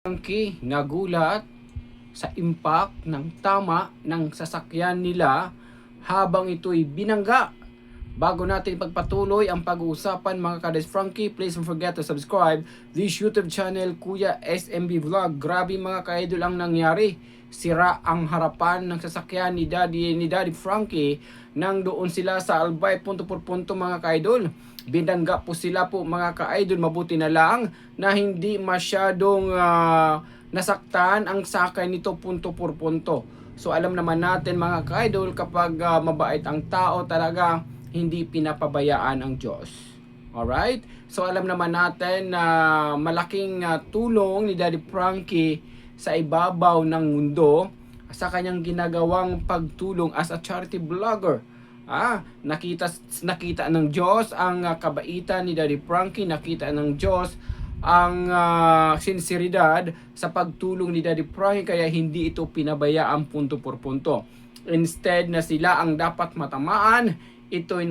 Frankie nagulat sa impact ng tama ng sasakyan nila habang ito'y binangga. Bago natin pagpatuloy ang pag-uusapan mga Kades Frankie, please don't forget to subscribe this YouTube channel Kuya SMB Vlog. Grabe mga ka-idol ang nangyari. Sira ang harapan ng sasakyan ni Daddy Frankie nang doon sila sa Albay punto por punto mga ka-idol. Binangga po sila po mga ka-idol. Mabuti na lang na hindi masyadong nasaktan ang sakay nito punto por punto. So alam naman natin mga ka-idol, kapag mabait ang tao talaga, hindi pinapabayaan ang Diyos. Alright? So alam naman natin na malaking tulong ni Daddy Frankie sa ibabaw ng mundo sa kanyang ginagawang pagtulong as a charity vlogger. Nakita ng Diyos ang kabaitan ni Daddy Frankie, nakita ng Diyos ang sinseridad sa pagtulong ni Daddy Frankie, kaya hindi ito pinabayaan punto por punto. Instead na sila ang dapat matamaan, ito'y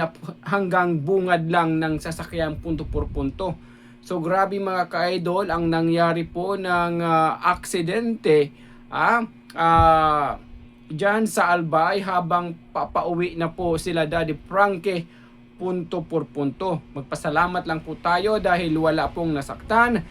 hanggang bungad lang ng sasakyan punto por punto. So grabe mga ka-idol ang nangyari po ng aksidente dyan sa Albay habang papauwi na po sila Daddy Frankie punto por punto. Magpasalamat lang po tayo dahil wala pong nasaktan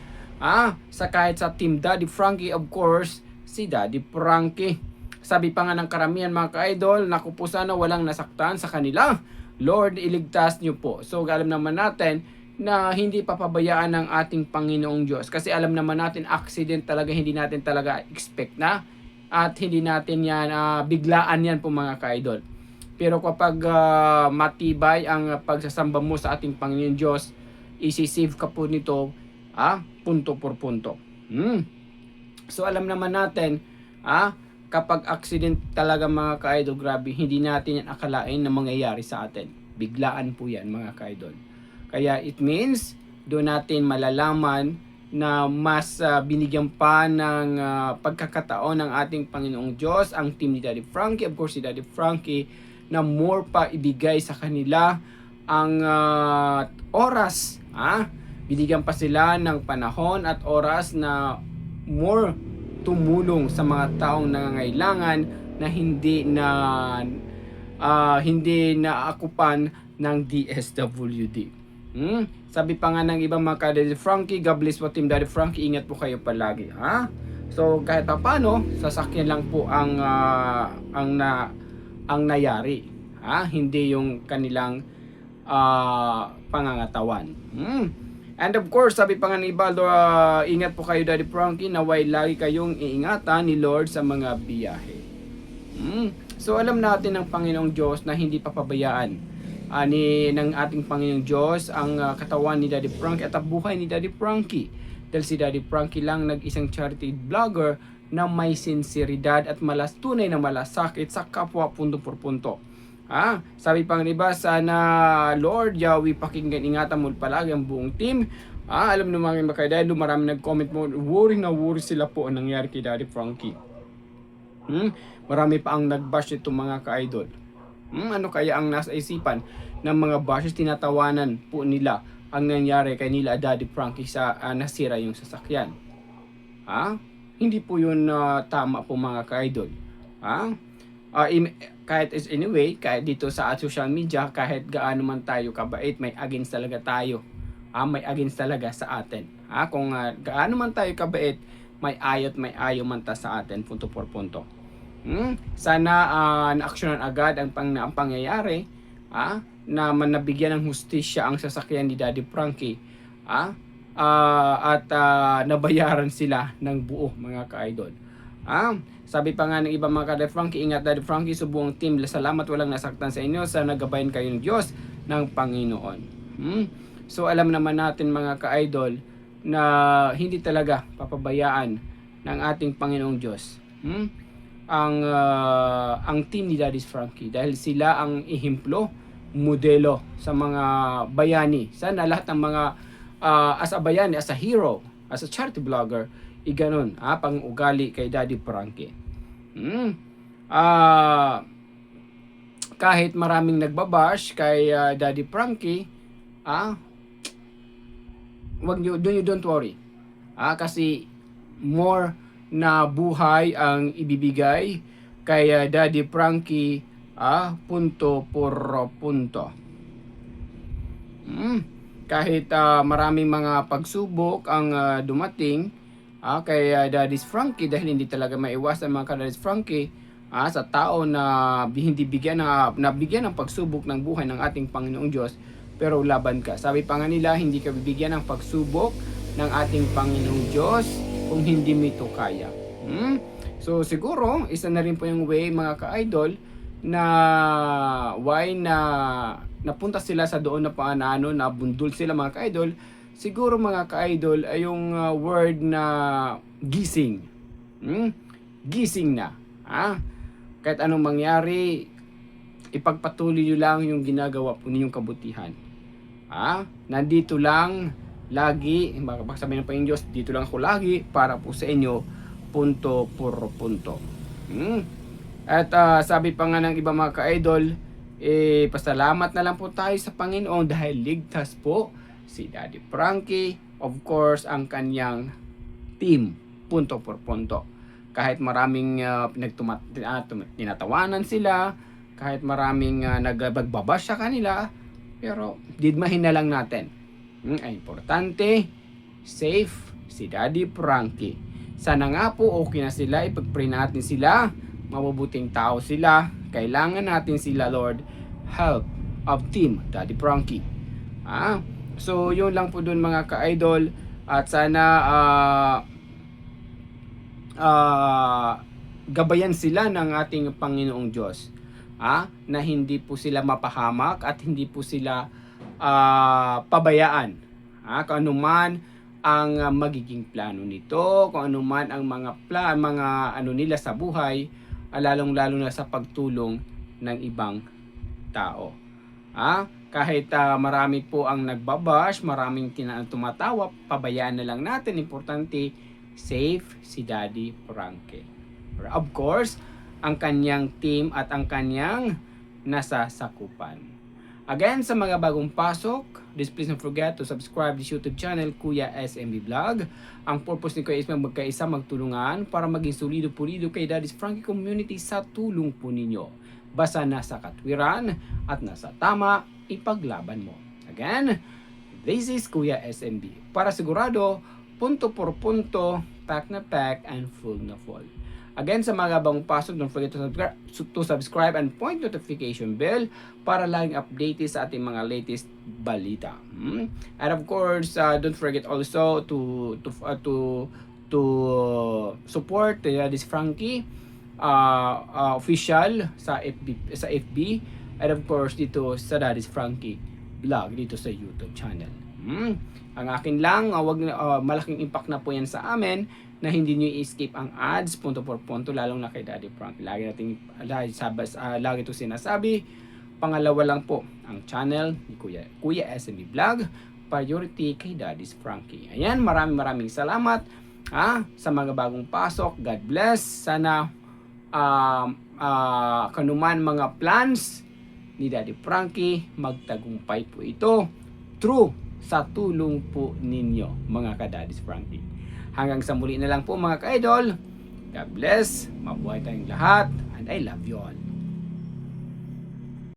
sa kahit sa team Daddy Frankie, of course si Daddy Frankie. Sabi pa nga ng karamihan mga ka-idol, naku po sana walang nasaktan sa kanila. Lord, iligtas niyo po. So alam naman natin na hindi papabayaan ng ating Panginoong Diyos. Kasi alam naman natin, accident talaga, hindi natin talaga expect na. At hindi natin yan, biglaan yan po mga ka-idol. Pero kapag matibay ang pagsasamba mo sa ating Panginoong Diyos, isi-save ka po nito, punto por punto. So alam naman natin, kapag accident talaga mga ka-idol, grabe, hindi natin yan akalain na mangyayari sa atin. Biglaan po yan mga ka-idol. Kaya it means, doon natin malalaman na mas binigyan pa ng pagkakataon ng ating Panginoong Diyos ang team ni Daddy Frankie, of course si Daddy Frankie, na more pa ibigay sa kanila ang oras. Binigyan pa sila ng panahon at oras na more tumulong sa mga taong nangangailangan na hindi naakupan ng DSWD. Sabi pa nga ng ibang mga Daddy Frankie, God bless po team Daddy Frankie, ingat po kayo palagi. So kahit pa paano, sasakyan lang po ang nangyari. Hindi yung kanilang pangangatawan. And of course, sabi pa nga ng iba, ingat po kayo Daddy Frankie, naway lagi kayong iingatan ni Lord sa mga biyahe. So alam natin ng Panginoong Diyos na hindi papabayaan ng ating Panginoong Diyos ang katawan ni Daddy Frankie at ang buhay ni Daddy Frankie. Dahil si Daddy Frankie lang nag-isang charity vlogger na may sinseridad at tunay na malasakit sa kapwa punto por punto. Sabi pang iba, sana Lord, Yahweh, pakinggan, ingatan mo palagi ang buong team. Alam naman mga ka-idol, marami nag-comment mo, worry na worry sila po ang nangyari kay Daddy Frankie. Marami pa ang nag-bash ito mga ka-idol. Ano kaya ang nasa isipan ng mga bashers? Tinatawanan po nila ang nangyari kay nila Daddy Frankie sa nasira yung sasakyan. Hindi po yun tama po mga ka-idol. Kahit dito sa social media, kahit gaano man tayo kabait, may against talaga tayo. May against talaga sa atin. Kung gaano man tayo kabait, may ayaw man ta sa atin, punto por punto. Sana na-actionan agad ang pangyayari, na nabigyan ng hustisya ang sasakyan ni Daddy Frankie, at nabayaran sila ng buo mga ka-idol. Sabi pa nga ng ibang mga Daddy Frankie, ingat Daddy Frankie sa buong team, salamat walang nasaktan sa inyo, sana gabayan kayo ng Diyos ng Panginoon. So alam naman natin mga ka-idol na hindi talaga papabayaan ng ating Panginoong Diyos ang team ni Daddy Frankie, dahil sila ang ehemplo, modelo sa mga bayani. Sana lahat ng mga as a bayani, as a hero, as a charity vlogger, iganon pang ugali kay Daddy Frankie. Kahit maraming nagbabash kay Daddy Frankie, don't worry. Kasi more na buhay ang ibibigay kay Daddy Frankie, punto por punto. Kahit maraming mga pagsubok ang dumating kay Daddy Frankie, dahil hindi talaga maiwasan mga ka-Daddy Frankie sa tao na hindi nabigyan ng pagsubok ng buhay ng ating Panginoong Diyos, pero laban ka. Sabi pa nga nila, hindi ka bibigyan ng pagsubok ng ating Panginoong Diyos kung hindi mo ito kaya. So siguro isa na rin po yung way mga ka-idol na why napunta sila sa doon na paanano, na bundol sila mga ka-idol. Siguro mga ka-idol ay yung word na gising. Gising na. Kahit anong mangyari, ipagpatuloy nyo lang yung ginagawa po ninyong kabutihan. Nandito lang lagi, sabi ng Panginoon Diyos, dito lang ako lagi para po sa inyo, punto por punto. At sabi pa nga ng iba mga ka-idol, pasalamat na lang po tayo sa Panginoon dahil ligtas po si Daddy Frankie, of course ang kanyang team, punto por punto. Kahit maraming tinatawanan sila, kahit maraming nagbabash sa kanila, pero didmahin na lang natin. Ay importante, safe si Daddy Frankie. Sana nga po okay na sila, ipag-pray natin sila, mabubuting tao sila, kailangan natin sila Lord, help of team Daddy Frankie. So yun lang po dun mga ka-idol, at sana gabayan sila ng ating Panginoong Diyos, na hindi po sila mapahamak at hindi po sila pabayaan. Kung ano man ang magiging plano nito, kung ano man ang mga ano nila sa buhay, lalong-lalo na sa pagtulong ng ibang tao. Kahit marami po ang nagbabash, maraming tumatawa, pabayaan na lang natin. Importante, safe si Daddy Frankie. Of course, ang kanyang team at ang kanyang nasa sakupan. Again, sa mga bagong pasok, please don't forget to subscribe this YouTube channel, Kuya SMB Vlog. Ang purpose ni Kuya is magkaisa, magtulungan para maging solido-pulido kay Daddy Frankie community sa tulong po ninyo. Basta nasa katwiran at nasa tama, ipaglaban mo. Again, this is Kuya SMB. Para sigurado, punto por punto, pack na pack, and full na full. Again, sa mga bagong pasok, don't forget to subscribe and point notification bell para laging updated sa ating mga latest balita. And of course, don't forget also to support this Frankie official sa FB, and of course dito sa Daddy's Frankie Vlog dito sa YouTube channel. Ang akin lang, malaking impact na po yan sa amin na hindi nyo i-escape ang ads, punto por punto, lalong na kay Daddy Frankie. Lagi ito sinasabi. Pangalawa lang po ang channel ni Kuya SMB Vlog, priority kay Daddy's Frankie. Ayan, maraming salamat sa mga bagong pasok. God bless. Sana kanuman mga plans ni Daddy Frankie, magtagumpay po ito through sa tulong po ninyo mga ka-Daddy's Frankie. Hanggang sa muli na lang po mga ka-idol. God bless, mabuhay tayong lahat, and I love you all.